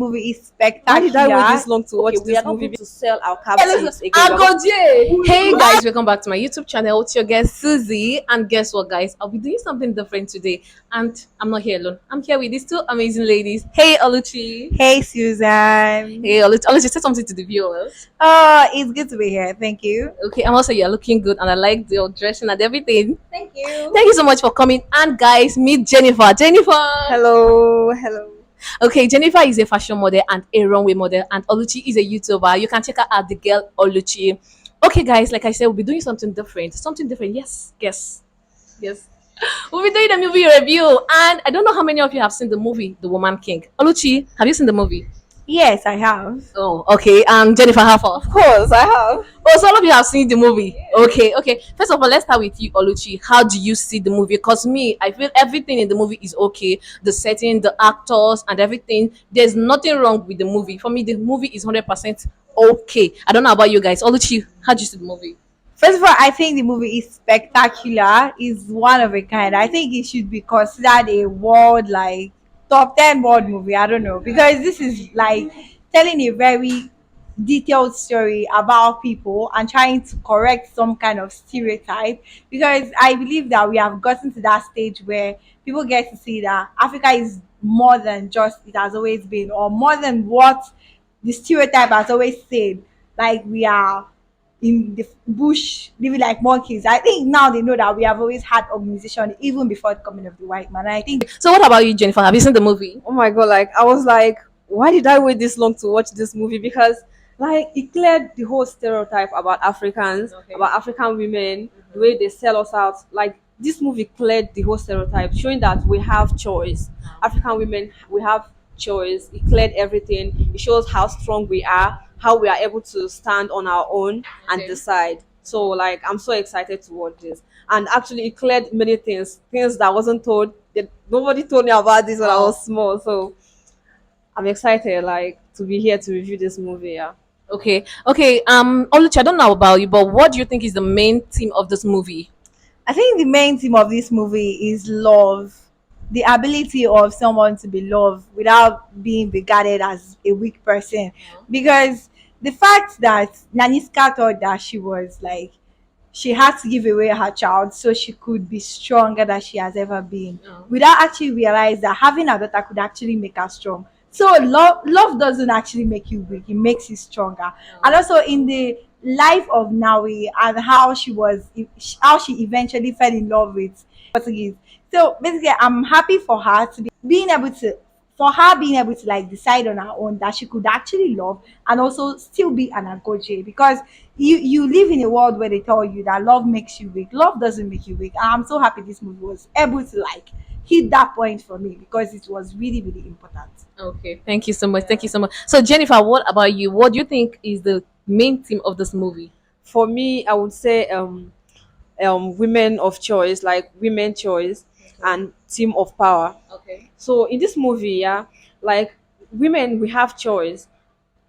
Movie is Why did I wait this spectacular. long to watch Okay, we are this not movie? going to sell our Yeah, listen, captives again. We are going Agoje. Hey guys, welcome back to my YouTube channel. It's your guest Susie, and guess what, guys? I'll be doing something different today, and I'm not here alone. I'm here with these two amazing ladies. Hey, Oluchi. Hey, Susan. Hey, Oluchi, say something to the viewers. It's good to be here. Thank you. Okay, and also you're looking good, and I like your dressing and everything. Thank you. Thank you so much for coming. And guys, meet Jennifer. Jennifer. hello, hello. Okay, Jennifer is a fashion model and a runway model, and Oluchi is a YouTuber. You can check her out, the girl Oluchi. Okay, guys, like I said, we'll be doing something different. Something different. Yes, yes. We'll be doing a movie review, and I don't know how many of you have seen the movie The Woman King. Oluchi, have you seen the movie? Yes, I have. Oh, okay. Jennifer, how far? Of course, I have. Oh, so all of you have seen the movie. Okay, okay. First of all, let's start with you, Oluchi. How do you see the movie? Because me, I feel everything in the movie is okay. The setting, the actors, and everything. There's nothing wrong with the movie. For me, the movie is 100% okay. I don't know about you guys. Oluchi, how do you see the movie? First of all, I think the movie is spectacular. Is one of a kind. I think it should be considered a world like top 10 world movie. I don't know because this is like telling a very detailed story about people and trying to correct some kind of stereotype. Because I believe that we have gotten to that stage where people get to see that Africa is more than just it has always been, or more than what the stereotype has always said. Like we are in the bush living like monkeys. I think now they know that we have always had organization even before the coming of the white man. I think So, what about you, Jennifer? Have you seen the movie? Oh my god, like I was like, why did I wait this long to watch this movie? Because like it cleared the whole stereotype about Africans, Okay. about African women, the way they sell us out. Like this movie cleared the whole stereotype, showing that we have choice. African women, we have choice. It cleared everything. It shows how strong we are, how we are able to stand on our own and Okay. decide. So like I'm so excited to watch this. And actually it cleared many things that wasn't told. That nobody told me about this when I was small. So I'm excited like to be here to review this movie. Yeah. Okay, okay. Oluchi, I don't know about you, but what do you think is the main theme of this movie? I think the main theme of this movie is love. The ability of someone to be loved without being regarded as a weak person. Because the fact that Naniska thought that she was like she had to give away her child so she could be stronger than she has ever been without actually realize that having a daughter could actually make her strong. So love doesn't actually make you weak, it makes you stronger. And also in the life of Nawi and how she eventually fell in love with Portuguese. So basically I'm happy for her to be being able to for her being able to like decide on her own that she could actually love and also still be an agoje, because you live in a world where they tell you that love makes you weak. Love doesn't make you weak, and I'm so happy this movie was able to like hit that point for me because it was really really important. Okay, thank you so much. Thank you so much. So, Jennifer, what about you? What do you think is the main theme of this movie? For me, I would say women of choice, like women choice and team of power. Okay. So in this movie, yeah, like women we have choice.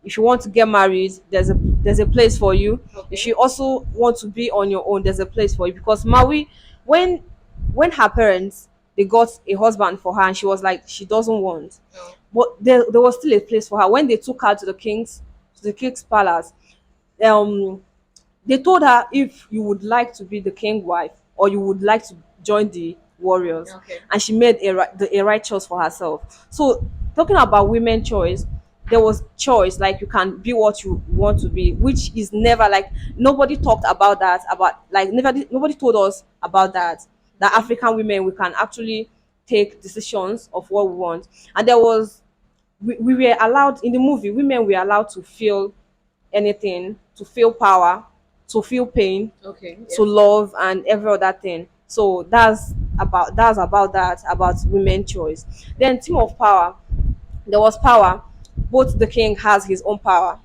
If you want to get married, there's a place for you. Okay. If you also want to be on your own, there's a place for you. Because Maui, when when her parents they got a husband for her and she was like she doesn't want, Oh. but there was still a place for her. When they took her to the king's palace, um they told her if you would like to be the king wife or you would like to join the warriors. Okay. And she made a right choice for herself. So talking about women choice, there was choice, like you can be what you want to be, which is never like nobody talked about that, about like never nobody told us about that African women we can actually take decisions of what we want. And there was we were allowed in the movie, women were allowed to feel anything, to feel power, to feel pain, Okay. to love and every other thing. So that's about that, about women choice. Then team of power, there was power. Both the king has his own power,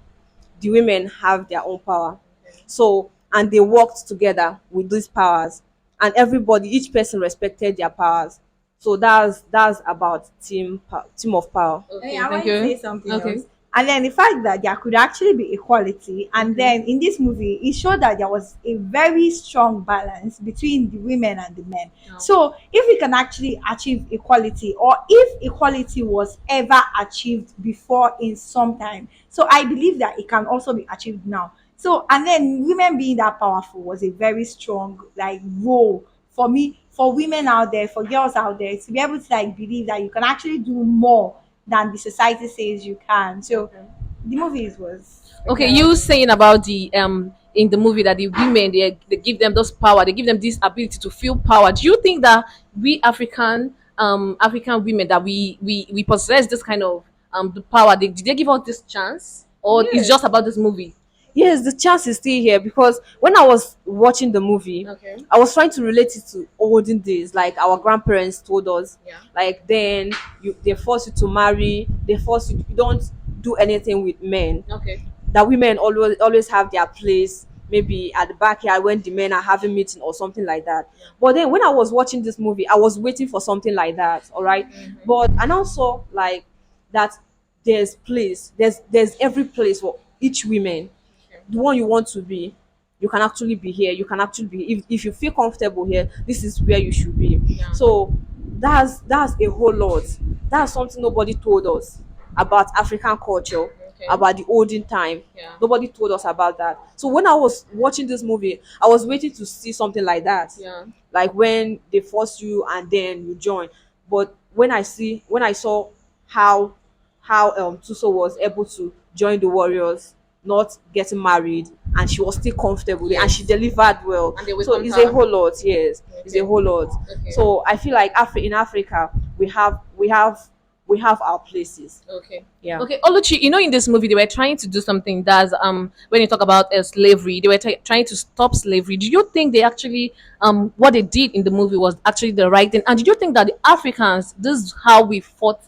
the women have their own power. So and they worked together with these powers, and everybody, each person respected their powers. So that's about team of power. Okay. I Thank want to say you. something Okay. else. And then the fact that there could actually be equality, and then in this movie it showed that there was a very strong balance between the women and the men. Yeah. So if we can actually achieve equality, or if equality was ever achieved before in some time, so I believe that it can also be achieved now. So, and then women being that powerful was a very strong like role for me, for women out there, for girls out there, to be able to like believe that you can actually do more than the society says you can. So the movies was Okay, you saying about the in the movie that the women, they give them those power, they give them this ability to feel power. Do you think that we African women, that we possess this kind of the power? Did they give us this chance, or it's Yes. just about this movie? Yes, the chance is still here, because when I was watching the movie, Okay. I was trying to relate it to olden days, like our grandparents told us. Yeah. Like then, they force you to marry, they force you don't do anything with men. Okay. That women always have their place, maybe at the backyard when the men are having meeting or something like that. But then when I was watching this movie, I was waiting for something like that. All right. But and also like that, there's every place for each women. The one you want to be, you can actually be here. You can actually be, if you feel comfortable here, this is where you should be. Yeah. So that's a whole lot. That's something nobody told us about African culture, Okay. about the olden time. Yeah. Nobody told us about that. So when I was watching this movie, I was waiting to see something like that. Yeah. Like when they force you and then you join. But when I saw how Tuso was able to join the Warriors, not getting married, and she was still comfortable there, and she delivered well. And they So welcomed it's her. a whole lot, yes. It's a whole lot. Okay. So I feel like in Africa we have our places. Okay. Yeah. Okay, Oluchi, in this movie they were trying to do something that's when you talk about slavery, they were trying to stop slavery. Do you think they actually what they did in the movie was actually the right thing? And do you think that the Africans, this is how we fought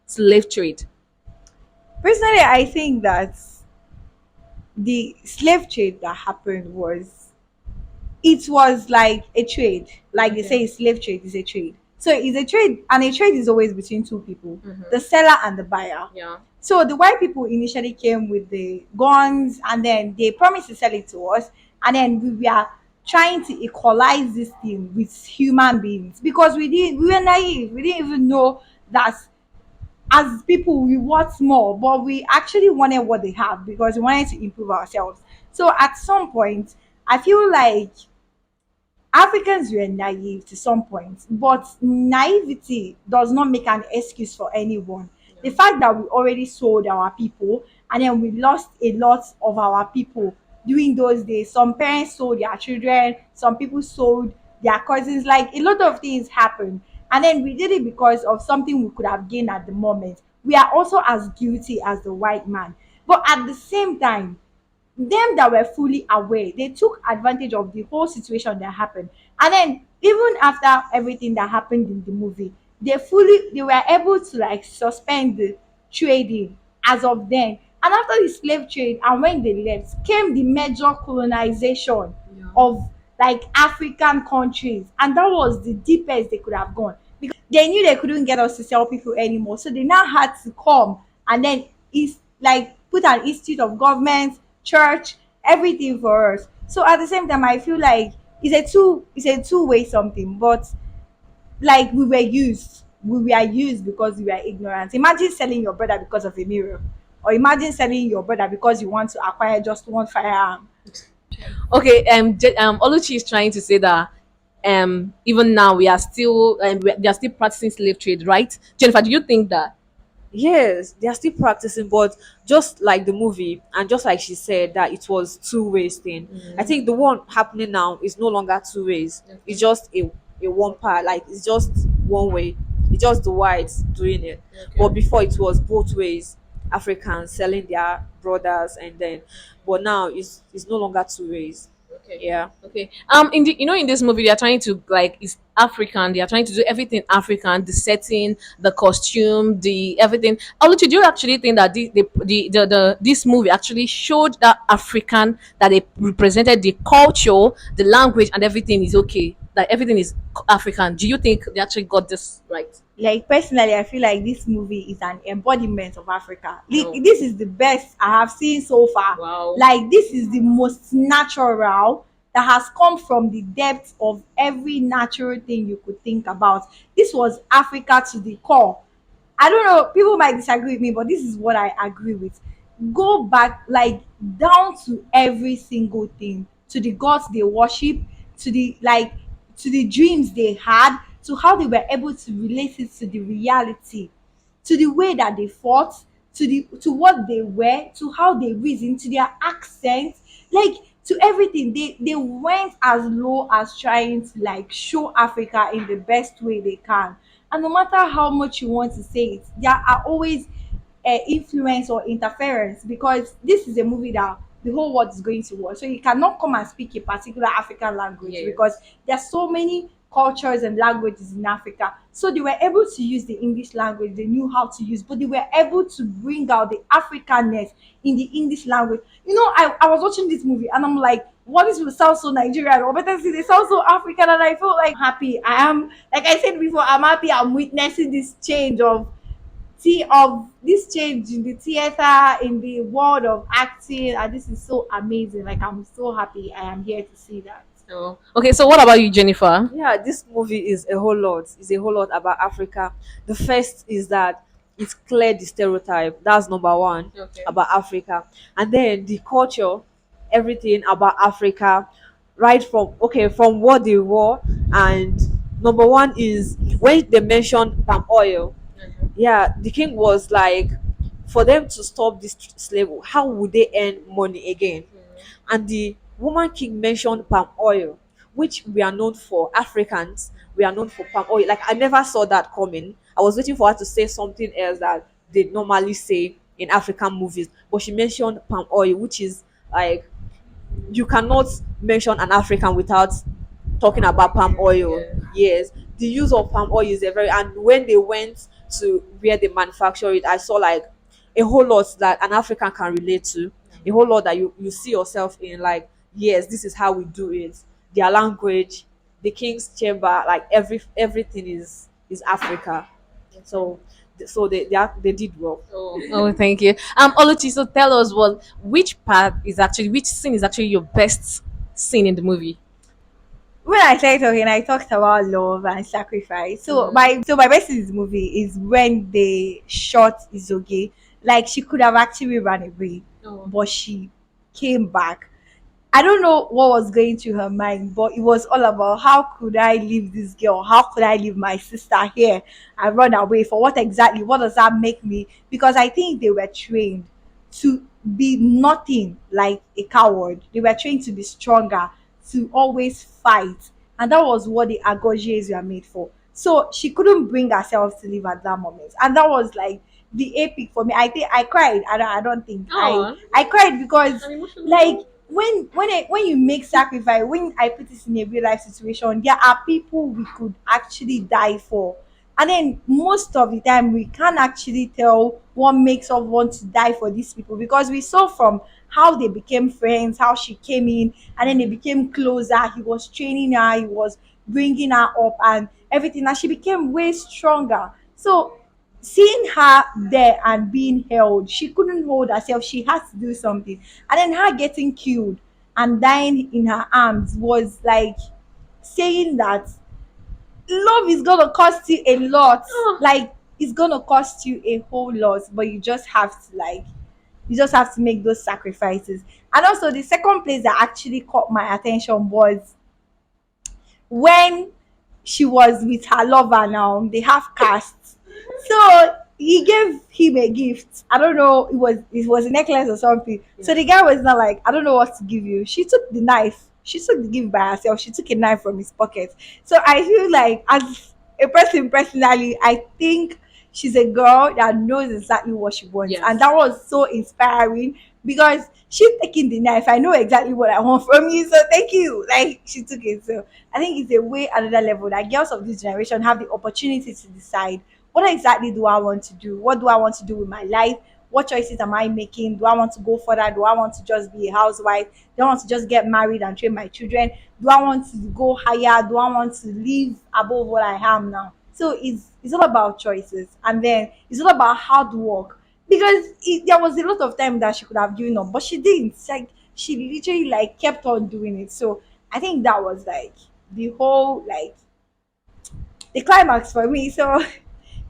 slave trade? personally, I think that the slave trade that happened was, it was like a trade. Like they say, slave trade is a trade. So it's a trade, and a trade is always between two people, the seller and the buyer. Yeah. So the white people initially came with the guns, and then they promised to sell it to us, and then we were trying to equalize this thing with human beings, because we were naive. We didn't even know that as people we want more, but we actually wanted what they have because we wanted to improve ourselves. So at some point, I feel like Africans were naive to some point, but naivety does not make an excuse for anyone. The fact that we already sold our people, and then we lost a lot of our people during those days. Some parents sold their children, some people sold their cousins, like a lot of things happened. And then we did it because of something we could have gained at the moment. We are also as guilty as the white man. But at the same time, them that were fully aware, they took advantage of the whole situation that happened. And then even after everything that happened in the movie, they were able to like suspend the trading as of then. And after the slave trade and when they left, came the major colonization of like African countries. And that was the deepest they could have gone. Because they knew they couldn't get us to sell people anymore. So they now had to come and then it's like put an institute of government, church, everything for us. So at the same time, I feel like it's a two-way something, but like we were used because we were ignorant. Imagine selling your brother because of a mirror, or imagine selling your brother because you want to acquire just one firearm. Okay, Oluchi is trying to say that even now we are still they are still practicing slave trade, right? Jennifer, do you think that? Yes, they are still practicing, but just like the movie, and just like she said, that it was two ways thing. I think the one happening now is no longer two ways. It's just a one part, like it's just one way. It's just the whites doing it. But before it was both ways. Africans selling their brothers, and then, but now it's no longer two ways. Okay. Yeah. Okay. In the in this movie they are trying to like it's African. They are trying to do everything African, the setting, the costume, the everything. Oluchi, do you actually think that this movie actually showed that African, that they represented the culture, the language, and everything is okay? that everything is African. Do you think they actually got this right? Like personally, I feel like this movie is an embodiment of Africa. No. This is the best I have seen so far. Wow. Like this is the most natural that has come from the depth of every natural thing you could think about. This was Africa to the core. I don't know, people might disagree with me, but this is what I agree with. Go back, like down to every single thing, to the gods they worship, to the like, to the dreams they had, to how they were able to relate it to the reality, to the way that they fought, to what they were, to how they reasoned, to their accents, like to everything. They went as low as trying to like show Africa in the best way they can. And no matter how much you want to say it, there are always influence or interference, because this is a movie that the whole world is going to watch. So you cannot come and speak a particular African language, Yes. because there's so many cultures and languages in Africa. So they were able to use the English language they knew how to use, but they were able to bring out the Africanness in the English language. You know, I was watching this movie and I'm like, what is will sound so Nigerian, or better say they sound so African, and I felt like happy. I am, like I said before, I'm happy I'm witnessing this change of this change in the theater, in the world of acting, and this is so amazing. Like I'm so happy I am here to see that. Oh. Okay, so what about you, Jennifer? Yeah, this movie is a whole lot. It's a whole lot about Africa. The first is that it's clear the stereotype. That's number one Okay. about Africa. And then the culture, everything about Africa, right from from what they were. And number one is when they mention palm oil. Yeah, the king was like, for them to stop this slave, how would they earn money again? And the woman king mentioned palm oil, which we are known for. Africans, we are known for palm oil. Like I never saw that coming. I was waiting for her to say something else that they normally say in African movies, but she mentioned palm oil, which is like, you cannot mention an African without talking about palm oil. Yeah. Yes, the use of palm oil is a very, and when they went to where they manufacture it, I saw like a whole lot that an African can relate to, a whole lot that you see yourself in. Like, yes, this is how we do it. Their language, the king's chamber, like everything is Africa. So they did well. Oh, thank you. Oluchi, so tell us which part is actually, which scene is actually your best scene in the movie? When I started talking, I talked about love and sacrifice. So my best in this movie is when they shot Izoge. Like she could have actually run away, Oh. but she came back. I don't know what was going through her mind, but it was all about how could I leave this girl? How could I leave my sister here and run away? For what exactly? What does that make me? Because I think they were trained to be nothing like a coward. They were trained to be stronger, to always fight. And that was what the Agogiers were made for. So she couldn't bring herself to leave at that moment. And that was like the epic for me. I think I cried. I don't think Aw. I cried because An emotional like when you make sacrifice, when I put this in a real life situation, there are people we could actually die for. And then most of the time we can't actually tell what makes us want to die for these people, because we saw from how they became friends, how she came in and then they became closer. He was training her, he was bringing her up and everything, and she became way stronger. So seeing her there and being held, she couldn't hold herself, she had to do something. And then her getting killed and dying in her arms was like saying that love is gonna cost you a lot. Like it's gonna cost you a whole lot, but you just have to make those sacrifices. And also the second place that actually caught my attention was when she was with her lover. Now they have casts, so he gave him a gift. I don't know, it was a necklace or something. So the guy was not like, I don't know what to give you. She took the knife, she took the gift by herself, she took a knife from his pocket. So I feel like as a person personally, I think she's a girl that knows exactly what she wants. Yes. And that was so inspiring, because she taking the knife, I know exactly what I want from you, so thank you. Like she took it. So I think it's a way another level that girls of this generation have the opportunity to decide, what exactly do I want to do? What do I want to do with my life? what choices am I making? Do I want to go further? Do I want to just be a housewife? Do I want to just get married and train my children? Do I want to go higher? Do I want to live above what I am now? So it's all about choices, and then it's all about hard work, because there was a lot of time that she could have given up, but she didn't. Like, she literally like kept on doing it. So I think that was like the whole, like, the climax for me. So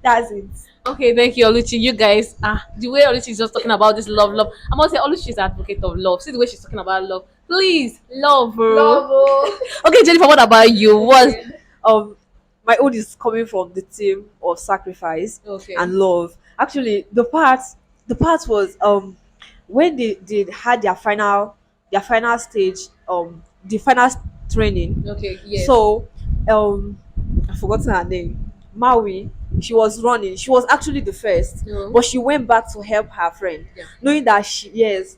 that's it. Okay, thank you, Oluchi. You guys, the way Oluchi is just talking about this love, love. I must say, Oluchi is an advocate of love. See the way she's talking about love. Please, love, bro. Love, oh. Okay, Jennifer, what about you? What? um my own is coming from the theme of sacrifice Okay. and love. Actually, the part was when they had their final stage, the final training. Okay. Yes. So I forgot her name. Maui. She was running. She was actually the first, No. but she went back to help her friend, Yeah. knowing that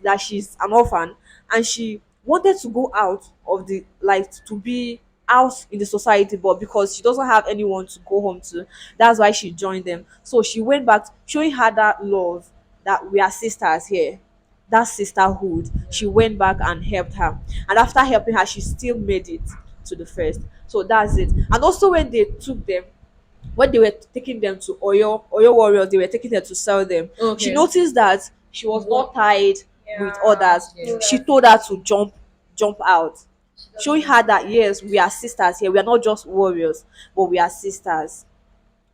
that she's an orphan, and she wanted to go out of the, like, to be out in the society, but because she doesn't have anyone to go home to, that's why she joined them. So she went back, showing her that love, that we are sisters here, that sisterhood. She went back and helped her, and after helping her, she still made it to the first. So that's it. And also, when they were taking them to Oyo Warriors, they were taking them to sell them. Okay. She noticed that she was not tied with others. Yeah. She told her to jump out, showing her that yes, we are sisters here. We are not just warriors, but we are sisters.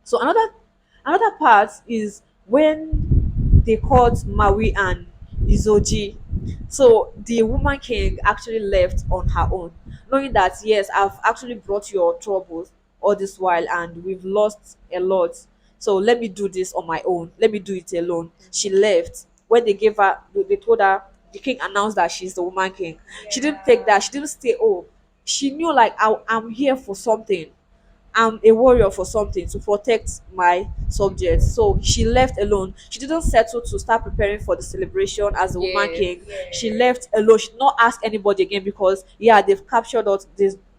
So another part is when they caught Maui and Izoji. So the woman king actually left on her own, knowing that yes, I've actually brought your troubles all this while and we've lost a lot. So let me do this on my own. Let me do it alone. She left. When they told her, the king announced that she's the woman king. She didn't take that. She didn't stay. Oh, she knew, like, I'm here for something. I'm a warrior for something, to protect my subjects. So she left alone. She didn't settle to start preparing for the celebration as the woman Yes. king. She left alone. She did not ask anybody again, because yeah, they've captured us.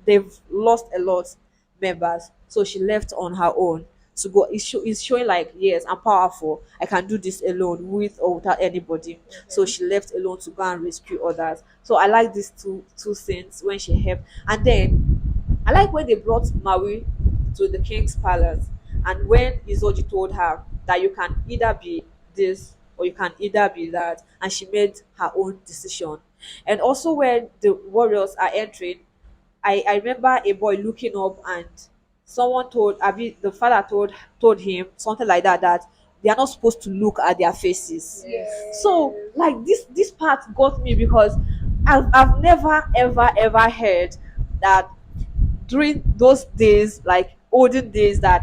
They've lost a lot members. So she left on her own to go. It's showing like, yes, I'm powerful. I can do this alone, with or without anybody. So she left alone to go and rescue others. So I like these two scenes when she helped. And then I like when they brought Maui to the king's palace, and when Izoji told her that you can either be this or you can either be that, and she made her own decision. And also when the warriors are entering, I remember a boy looking up, and someone told Abi, the father told him something like that they are not supposed to look at their faces. So like this part got me, because I've never ever heard that during those days, like olden days, that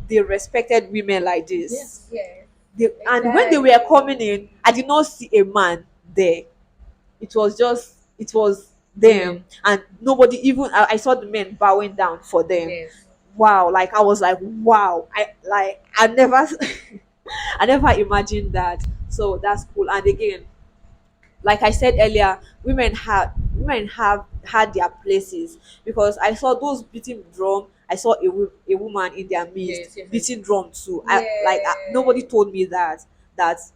they respected women like this. And when they were coming in, I did not see a man there. It was them, and nobody, even I saw the men bowing down for them. Yes. Wow, like I was like, wow, I never I never imagined that. So that's cool. And again, like I said earlier, women have had their places, because I saw those beating drum. I saw a woman in their midst, Yes. beating drum too. Nobody told me that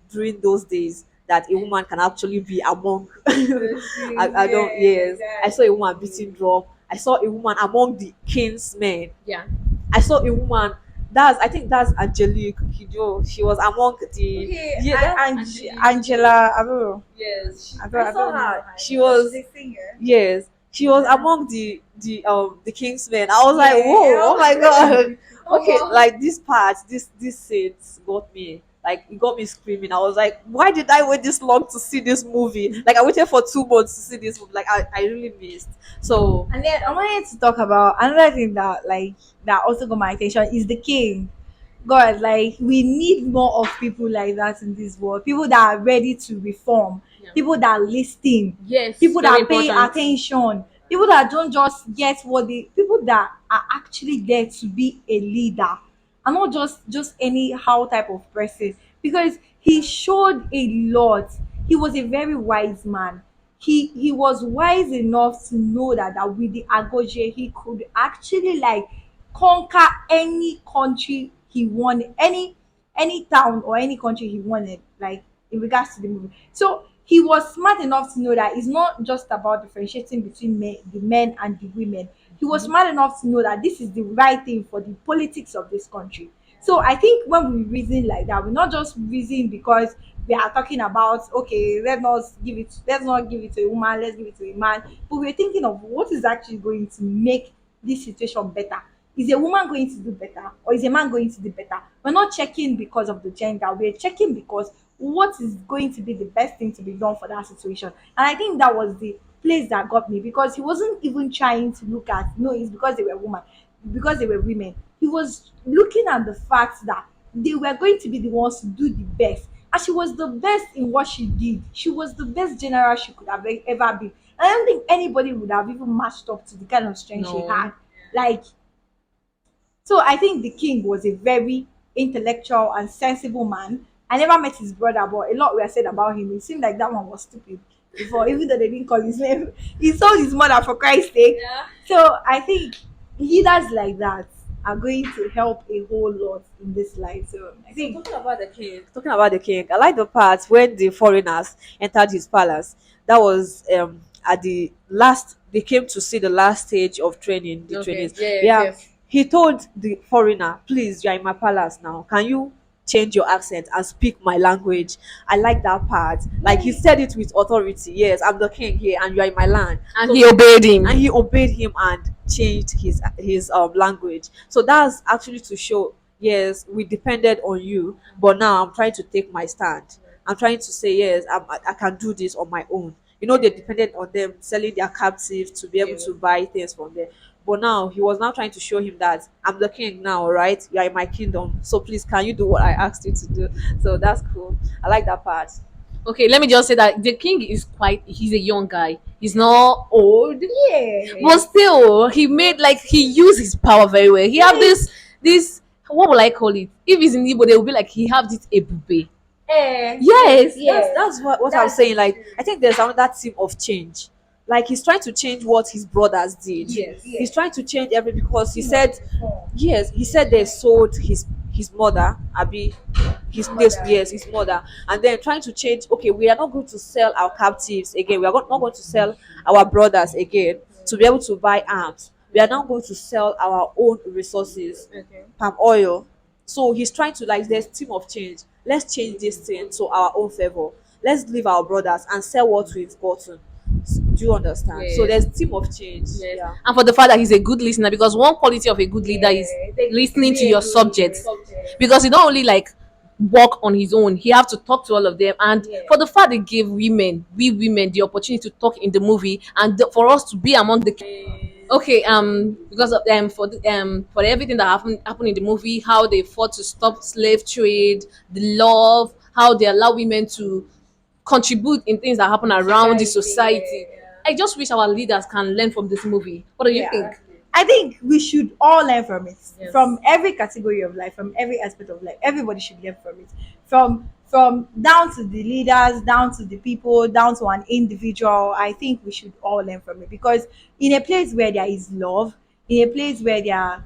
during those days that a woman can actually be among. I don't. Yes, I saw a woman beating drum. I saw a woman among the king's men. Yeah. I saw a woman. I think that's Angelique Kidjo. She was among the. Angela, I don't know. Yes. I don't know her. She was. She's a singer. Yes, she was among the king's men. I was like, Yeah. whoa, oh my god. Okay, Oh. like this part, this scenes got me. Like, it got me screaming. I was like, why did I wait this long to see this movie? Like, I waited for 2 months to see this movie. Like, I really missed. So And then I wanted to talk about another thing that also got my attention is the king. God, like, we need more of people like that in this world. People that are ready to reform. Yeah. People that listen. Yes. People very that pay important. attention. People that don't just get what they. People that are actually there to be a leader, and not just anyhow type of person. Because he showed a lot. He was a very wise man. He was wise enough to know that with the Agoje he could actually like conquer any country he wanted, any town or any country he wanted. Like, in regards to the movie. So he was smart enough to know that it's not just about differentiating between the men and the women. He was smart enough to know that this is the right thing for the politics of this country. So I think when we reason like that, we're not just reason because we are talking about, okay, let's not give it to a woman, let's give it to a man. But we're thinking of what is actually going to make this situation better. Is a woman going to do better or is a man going to do better? We're not checking because of the gender, we're checking because what is going to be the best thing to be done for that situation. And I think that was the place that got me, because he wasn't even trying to look at, no, it's because they were women, because they were women. He was looking at the fact that they were going to be the ones to do the best. And she was the best in what she did. She was the best general she could have ever been. I don't think anybody would have even matched up to the kind of strength she No. had. Like, so I think the king was a very intellectual and sensible man. I never met his brother, but a lot were said about him. It seemed like that one was stupid before, even though they didn't call his name. He sold his mother for Christ's sake. Yeah. So I think leaders like that are going to help a whole lot in this life. So I think Talking about the king, I like the part when the foreigners entered his palace. That was at the last. They came to see the last stage of training. The Okay. trainees. Yes, Yeah, yes. he told the foreigner, "Please, you are in my palace now. Can you change your accent and speak my language?" I like that part. Like he said it with authority. Yes, I'm the king here, and you are in my land. And So he obeyed him. and he obeyed him and changed his language. So that's actually to show, yes, we depended on you, but now I'm trying to take my stand. I'm trying to say, yes, I can do this on my own. They depended on them selling their captives to be able to buy things from them. But now he was now trying to show him that I'm the king now, right? You are in my kingdom, so please, can you do what I asked you to do? So that's cool. I like that part. Okay, let me just say that the king is he's a young guy. He's not old. yeah. But still, he made like he used his power very well. He have this what will I call it? If he's in Igbo, they will be like he have this ebube. Yes. That's what I'm saying. Like, I think there's another theme of change. Like he's trying to change what his brothers did. Yes. He's trying to change every because he said, yes, he said they sold his mother, Abi, his mother, and then trying to change. Okay, we are not going to sell our captives again. We are not going to sell our brothers again to be able to buy arms. We are now going to sell our own resources, Okay. palm oil. So he's trying to, like, there's team of change. Let's change this thing to our own favor. Let's leave our brothers and sell what we've gotten. Do you understand? So Yes. there's team of change. Yes. Yeah. And for the fact that he's a good listener, because one quality of a good leader is listening to your subject. Because he don't only like work on his own, he have to talk to all of them. And for the fact they gave we women, the opportunity to talk in the movie and for us to be among the okay, because of for everything that happened in the movie, how they fought to stop slave trade, the love, how they allow women to contribute in things that happen around the society. I just wish our leaders can learn from this movie. What do you Yeah. think? I think we should all learn from it. Yes. From every category of life, from every aspect of life. Everybody should learn from it. From down to the leaders, down to the people, down to an individual. I think we should all learn from it, because in a place where there is love, in a place where there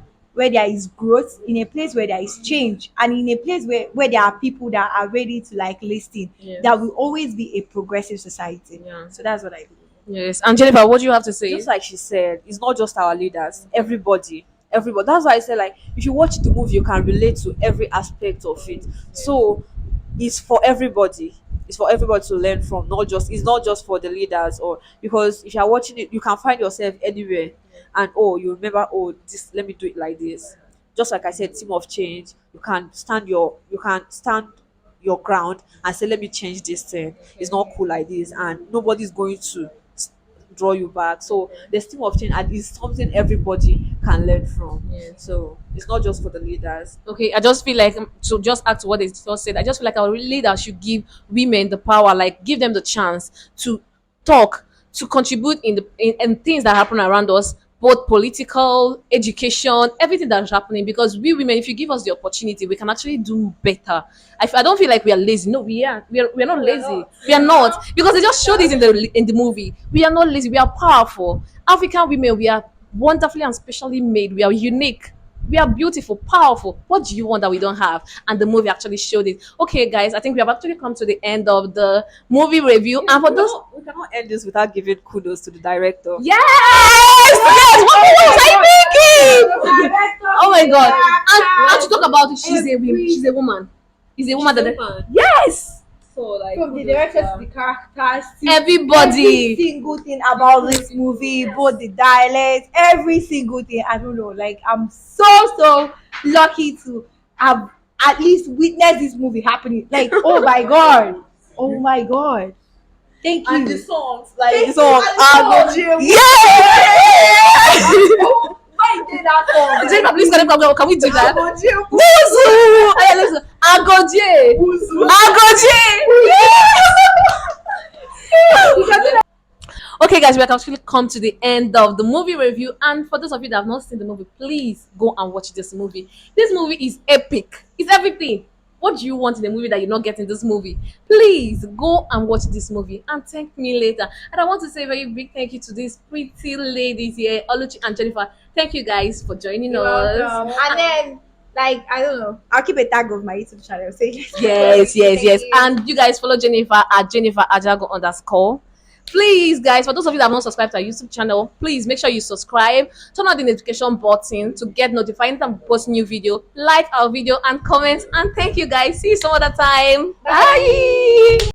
is growth, in a place where there is change, and in a place where there are people that are ready to like listen, Yes. that will always be a progressive society. Yeah. So that's what I believe. Yes. And Jennifer, what do you have to say? Just like she said, it's not just our leaders, everybody. That's why I said, like, if you watch the movie, you can relate to every aspect of it. So it's for everybody. It's for everybody to learn from. It's not just for the leaders, or because if you're watching it, you can find yourself anywhere, and you remember, this, let me do it like this. Just like I said, team of change. You can stand your ground and say, let me change this thing. It's not cool like this, and nobody's going to draw you back. So the team of change, and it's something everybody can learn from. So it's not just for the leaders. Okay, I just feel like to just add to what they just said, I just feel like our leaders should give women the power, like give them the chance to talk, to contribute in things that happen around us, both political, education, everything that's happening. Because we women, if you give us the opportunity, we can actually do better. I don't feel like we are lazy. No, we are not lazy. We are not, because they just showed it in the movie. We are not lazy. We are powerful. African women, we are wonderfully and specially made. We are unique. We are beautiful, powerful. What do you want that we don't have? And the movie actually showed it. Okay, guys, I think we have actually come to the end of the movie review. And for those, We cannot end this without giving kudos to the director. yes, yes, what was I thinking? Oh my god! And to talk about it, she's a woman. She's a woman that yes. So like From the kudos director to to her. the characters, to Everybody. every single thing about this movie, both the dialects, every single thing. I don't know. Like I'm so lucky to have at least witnessed this movie happening. Like oh my god, oh my god. Thank you. And the songs, like Thank the song, you. I go jail. Yes. Why did that song? Jennifer, please can we do that? I go jail. Wuzu! Hey, listen. Agoje! Agoje! Okay, guys, we have actually come to the end of the movie review. And for those of you that have not seen the movie, please go and watch this movie. This movie is epic. It's everything. What do you want in a movie that you're not getting in this movie? Please go and watch this movie and thank me later. And I want to say a very big thank you to these pretty ladies here, Oluchi and Jennifer. Thank you guys for joining You're us. welcome. And then like I don't know, I'll keep a tag of my YouTube channel. Say Yes. Thank you. And you guys follow Jennifer at Jennifer Ajago_. Please, guys, for those of you that have not subscribed to our YouTube channel, please make sure you subscribe, turn on the notification button to get notified anytime we post new video, like our video and comment. And thank you guys. See you some other time. Bye.